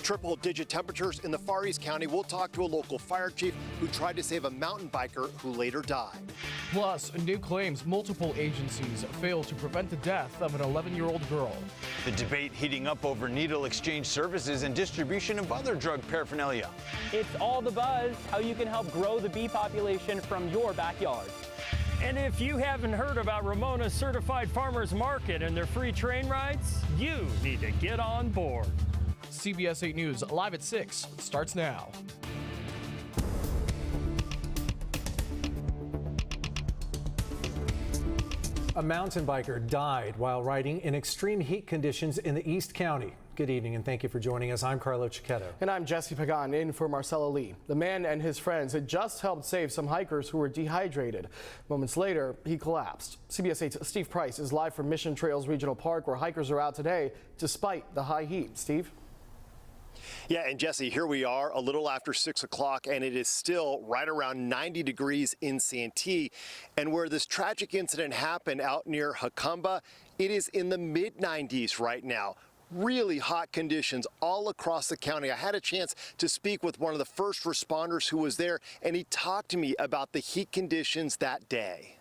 Triple-digit temperatures in the Far East County. We'll talk to a local fire chief who tried to save a mountain biker who later died. Plus, new claims multiple agencies failed to prevent the death of an 11-year-old girl. The debate heating up over needle exchange services and distribution of other drug paraphernalia. It's all the buzz, how you can help grow the bee population from your backyard. And if you haven't heard about Ramona's Certified Farmers Market and their free train rides, you need to get on board. CBS 8 News live at 6 starts now. A mountain biker died while riding in extreme heat conditions in the East County. Good evening and thank you for joining us. I'm Carlo Cicchetto. And I'm Jesse Pagan in for Marcella Lee. The man and his friends had just helped save some hikers who were dehydrated. Moments later, he collapsed. CBS 8's Steve Price is live from Mission Trails Regional Park where hikers are out today despite the high heat. Steve? Yeah, and Jesse, here we are a little after 6 o'clock, and it is still right around 90 degrees in Santee. And where this tragic incident happened out near Jacumba, it is in the mid-90s right now. Really hot conditions all across the county. I had a chance to speak with one of the first responders who was there, and he talked to me about the heat conditions that day.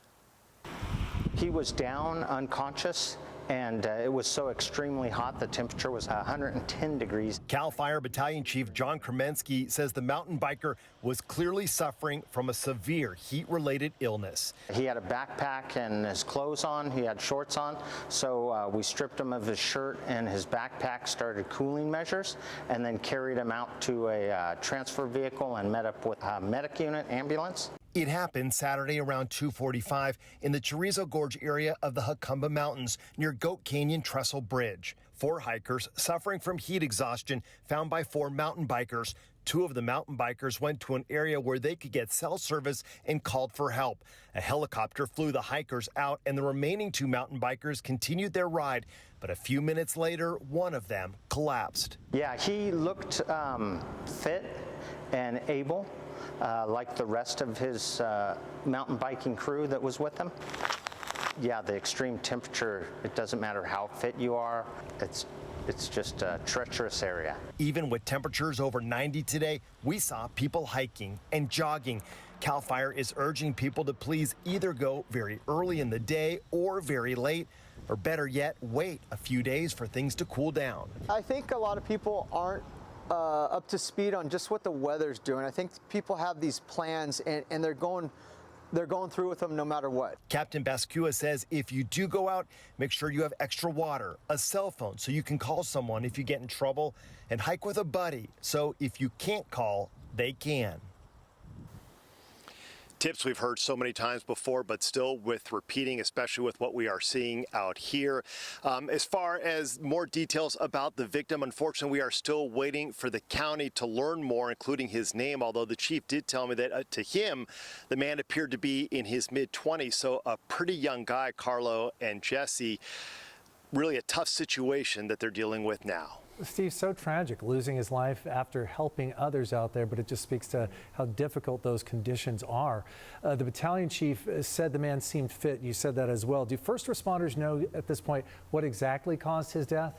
He was down unconscious, and it was so extremely hot, the temperature was 110 degrees. CAL FIRE Battalion Chief John Kremensky says the mountain biker was clearly suffering from a severe heat-related illness. He had a backpack and his clothes on, he had shorts on, so we stripped him of his shirt and his backpack, started cooling measures, and then carried him out to a transfer vehicle and met up with a medic unit ambulance. It happened Saturday around 2:45 in the Chorizo Gorge area of the Jacumba Mountains near Goat Canyon Trestle Bridge. 4 hikers suffering from heat exhaustion found by 4 mountain bikers. 2 of the mountain bikers went to an area where they could get cell service and called for help. A helicopter flew the hikers out and the remaining 2 mountain bikers continued their ride. But a few minutes later, one of them collapsed. Yeah, he looked fit and able. Like the rest of his mountain biking crew that was with him. Yeah, the extreme temperature, it doesn't matter how fit you are, it's just a treacherous area. Even with temperatures over 90 today, we saw people hiking and jogging. CAL FIRE is urging people to please either go very early in the day or very late, or better yet, wait a few days for things to cool down. I think a lot of people aren't up to speed on just what the weather's doing. I think people have these plans and they're going through with them no matter what. Captain Bascua says if you do go out, make sure you have extra water, a cell phone so you can call someone if you get in trouble, and hike with a buddy so if you can't call, they can. Tips we've heard so many times before, but still with repeating, especially with what we are seeing out here. As far as more details about the victim, unfortunately, we are still waiting for the county to learn more, including his name, although the chief did tell me that to him, the man appeared to be in his mid-20s, so a pretty young guy, Carlo and Jesse. Really a tough situation that they're dealing with now. Steve, so tragic losing his life after helping others out there, but it just speaks to how difficult those conditions are. The battalion chief said the man seemed fit. You said that as well. Do first responders know at this point what exactly caused his death?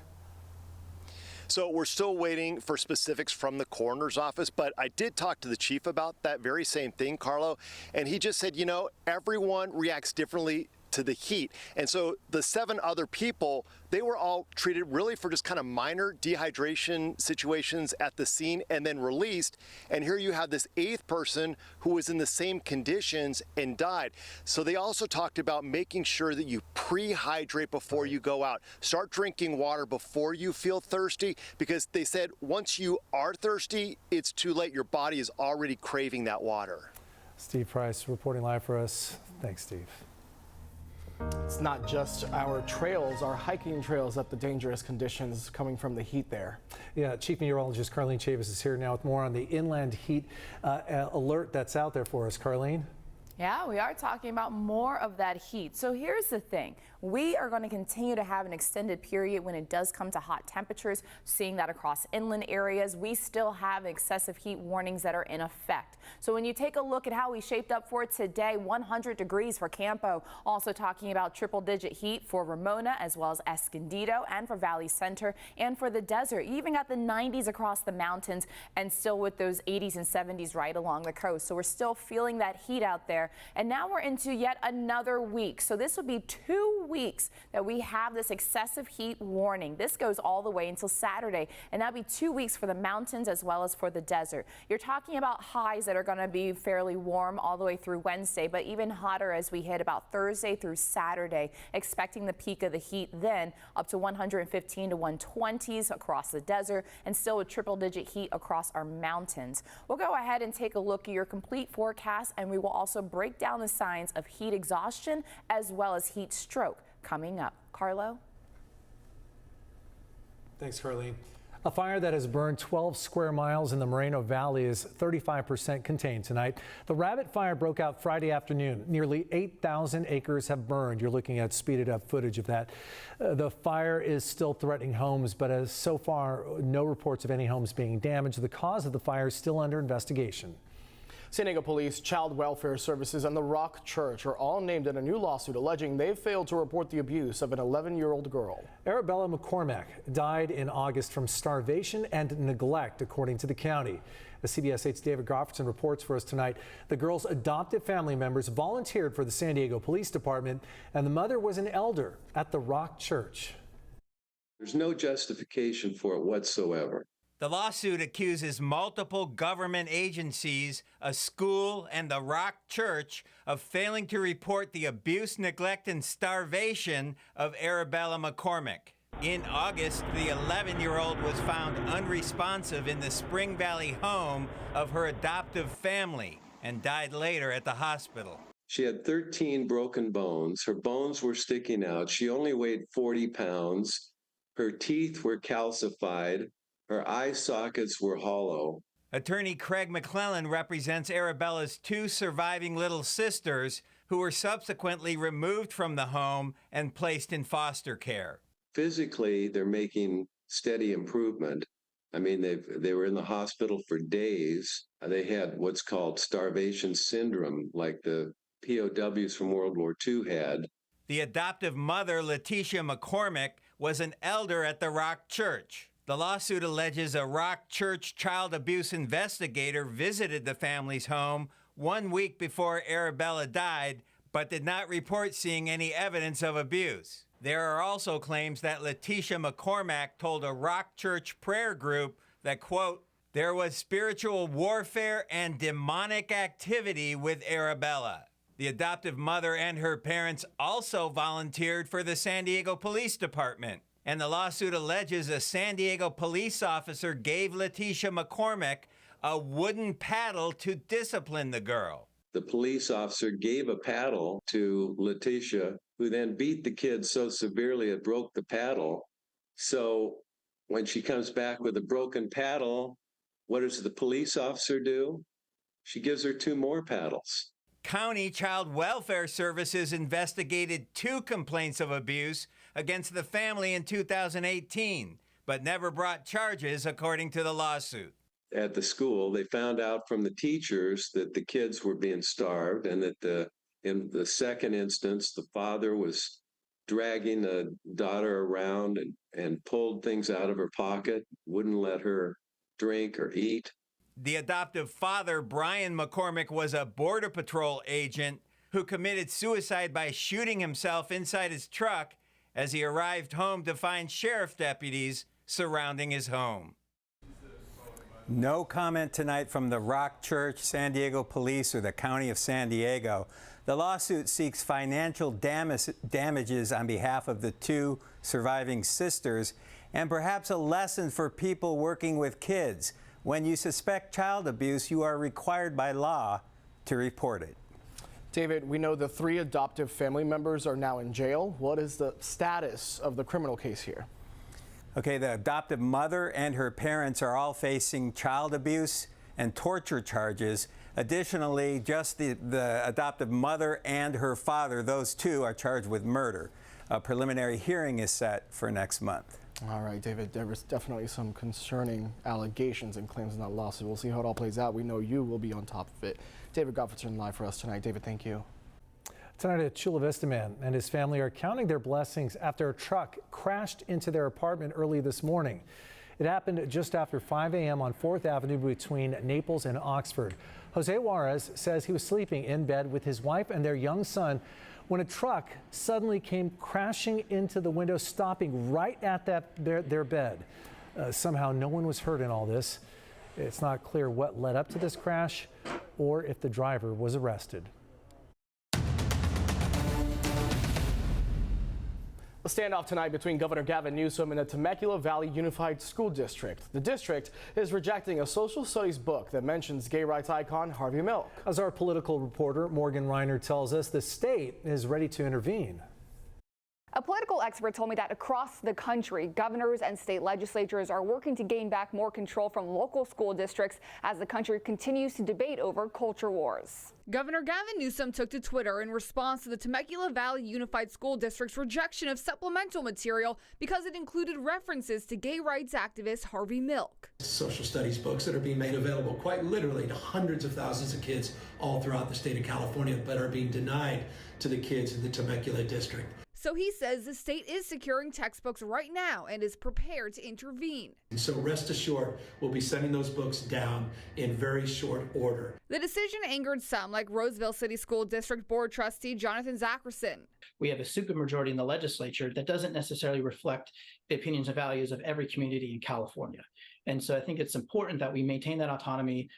So we're still waiting for specifics from the coroner's office, but I did talk to the chief about that very same thing, Carlo, and he just said, you know, everyone reacts differently to the heat. And so the 7 other people, they were all treated really for just kind of minor dehydration situations at the scene and then released. And here you have this 8th person who was in the same conditions and died. So they also talked about making sure that you pre-hydrate before you go out. Start drinking water before you feel thirsty, because they said once you are thirsty, it's too late. Your body is already craving that water. Steve Price reporting live for us. Thanks, Steve. It's not just our trails, our hiking trails, that the dangerous conditions coming from the heat there. Yeah, Chief Meteorologist Carlene Chavis is here now with more on the inland heat alert that's out there for us. Carlene? Yeah, we are talking about more of that heat. So here's the thing. We are going to continue to have an extended period when it does come to hot temperatures, seeing that across inland areas. We still have excessive heat warnings that are in effect. So when you take a look at how we shaped up for today, 100 degrees for Campo, also talking about triple-digit heat for Ramona as well as Escondido and for Valley Center and for the desert. You even got the 90s across the mountains and still with those 80s and 70s right along the coast. So we're still feeling that heat out there. And now we're into yet another week. So this will be 2 weeks that we have this excessive heat warning. This goes all the way until Saturday, and that'll be 2 weeks for the mountains as well as for the desert. You're talking about highs that are going to be fairly warm all the way through Wednesday, but even hotter as we hit about Thursday through Saturday, expecting the peak of the heat then up to 115 to 120s across the desert and still with triple-digit heat across our mountains. We'll go ahead and take a look at your complete forecast, and we will also break down the signs of heat exhaustion as well as heat stroke coming up. Carlo? Thanks, Carlene. A fire that has burned 12 square miles in the Moreno Valley is 35% contained tonight. The Rabbit Fire broke out Friday afternoon. Nearly 8,000 acres have burned. You're looking at speeded up footage of that. The fire is still threatening homes, but as so far, no reports of any homes being damaged. The cause of the fire is still under investigation. San Diego Police, Child Welfare Services, and the Rock Church are all named in a new lawsuit alleging they failed to report the abuse of an 11-year-old girl. Arabella McCormick died in August from starvation and neglect, according to the county. As CBS 8's David Grofferson reports for us tonight, the girl's adoptive family members volunteered for the San Diego Police Department, and the mother was an elder at the Rock Church. There's no justification for it whatsoever. The lawsuit accuses multiple government agencies, a school, and the Rock Church of failing to report the abuse, neglect, and starvation of Arabella McCormick. In August, the 11-year-old was found unresponsive in the Spring Valley home of her adoptive family and died later at the hospital. She had 13 broken bones. Her bones were sticking out. She only weighed 40 pounds. Her teeth were calcified. Her eye sockets were hollow. Attorney Craig McClellan represents Arabella's 2 surviving little sisters who were subsequently removed from the home and placed in foster care. Physically, they're making steady improvement. I mean, they were in the hospital for days. They had what's called starvation syndrome, like the POWs from World War II had. The adoptive mother, Letitia McCormick, was an elder at the Rock Church. The lawsuit alleges a Rock Church child abuse investigator visited the family's home 1 week before Arabella died, but did not report seeing any evidence of abuse. There are also claims that Letitia McCormick told a Rock Church prayer group that, quote, there was spiritual warfare and demonic activity with Arabella. The adoptive mother and her parents also volunteered for the San Diego Police Department. And the lawsuit alleges a San Diego police officer gave Letitia McCormick a wooden paddle to discipline the girl. The police officer gave a paddle to Letitia, who then beat the kid so severely it broke the paddle. So when she comes back with a broken paddle, what does the police officer do? She gives her 2 more paddles. County Child Welfare Services investigated 2 complaints of abuse against the family in 2018, but never brought charges, according to the lawsuit. At the school, they found out from the teachers that the kids were being starved, and that in the second instance, the father was dragging the daughter around and pulled things out of her pocket, wouldn't let her drink or eat. The adoptive father, Brian McCormick, was a Border Patrol agent who committed suicide by shooting himself inside his truck as he arrived home to find sheriff deputies surrounding his home. No comment tonight from the Rock Church, San Diego Police, or the County of San Diego. The lawsuit seeks financial damages on behalf of the 2 surviving sisters, and perhaps a lesson for people working with kids. When you suspect child abuse, you are required by law to report it. David, we know the 3 adoptive family members are now in jail. What is the status of the criminal case here? Okay, the adoptive mother and her parents are all facing child abuse and torture charges. Additionally, just the adoptive mother and her father, those two are charged with murder. A preliminary hearing is set for next month. All right, David, there was definitely some concerning allegations and claims in that lawsuit. We'll see how it all plays out. We know you will be on top of it. David Gofferdson live for us tonight. David, thank you. Tonight, a Chula Vista man and his family are counting their blessings after a truck crashed into their apartment early this morning. It happened just after 5 a.m. on 4th Avenue between Naples and Oxford. Jose Juarez says he was sleeping in bed with his wife and their young son when a truck suddenly came crashing into the window, stopping right at their bed. Somehow no one was hurt in all this. It's not clear what led up to this crash or if the driver was arrested. A standoff tonight between Governor Gavin Newsom and the Temecula Valley Unified School District. The district is rejecting a social studies book that mentions gay rights icon Harvey Milk. As our political reporter Morgan Reiner tells us, the state is ready to intervene. A political expert told me that across the country, governors and state legislatures are working to gain back more control from local school districts as the country continues to debate over culture wars. Governor Gavin Newsom took to Twitter in response to the Temecula Valley Unified School District's rejection of supplemental material because it included references to gay rights activist Harvey Milk. Social studies books that are being made available quite literally to hundreds of thousands of kids all throughout the state of California, but are being denied to the kids in the Temecula district. So he says the state is securing textbooks right now and is prepared to intervene. And so rest assured, we'll be sending those books down in very short order. The decision angered some, like Roseville City School District Board Trustee Jonathan Zackerson. We have a supermajority in the legislature that doesn't necessarily reflect the opinions and values of every community in California. And so I think it's important that we maintain that autonomy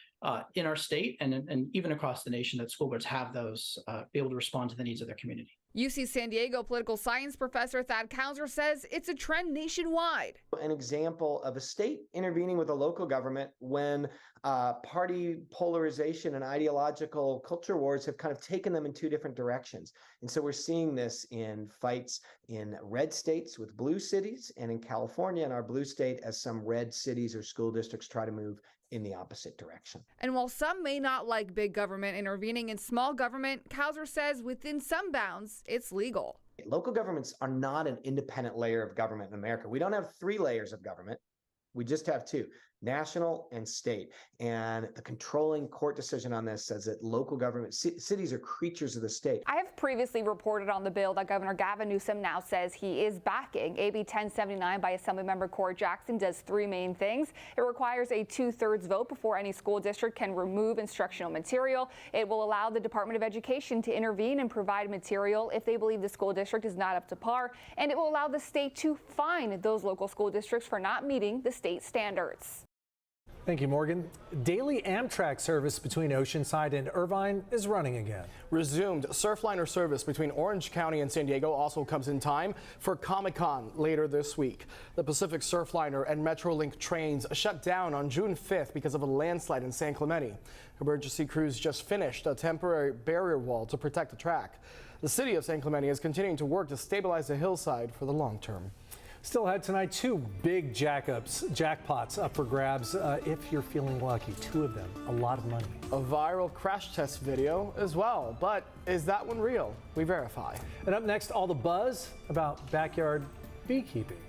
in our state and even across the nation, that school boards have those, be able to respond to the needs of their community. UC San Diego political science professor Thad Kauser says it's a trend nationwide. An example of a state intervening with a local government when party polarization and ideological culture wars have kind of taken them in two different directions. And so we're seeing this in fights in red states with blue cities, and in California in our blue state as some red cities or school districts try to move in the opposite direction. And while some may not like big government intervening in small government, Kauser says within some bounds, it's legal. Local governments are not an independent layer of government in America. We don't have 3 layers of government. We just have 2, national and state. And the controlling court decision on this says that local government, cities are creatures of the state. I have previously reported on the bill that Governor Gavin Newsom now says he is backing. AB 1079 by Assemblymember Cora Jackson does 3 main things. It requires a 2/3 vote before any school district can remove instructional material. It will allow the Department of Education to intervene and provide material if they believe the school district is not up to par. And it will allow the state to fine those local school districts for not meeting the state standards. Thank you, Morgan. Daily Amtrak service between Oceanside and Irvine is running again. Resumed Surfliner service between Orange County and San Diego also comes in time for Comic-Con later this week. The Pacific Surfliner and Metrolink trains shut down on June 5th because of a landslide in San Clemente. Emergency crews just finished a temporary barrier wall to protect the track. The city of San Clemente is continuing to work to stabilize the hillside for the long term. Still ahead tonight, 2 big jackpots up for grabs if you're feeling lucky. 2 of them, a lot of money. A viral crash test video as well, but is that one real? We verify. And up next, all the buzz about backyard beekeeping.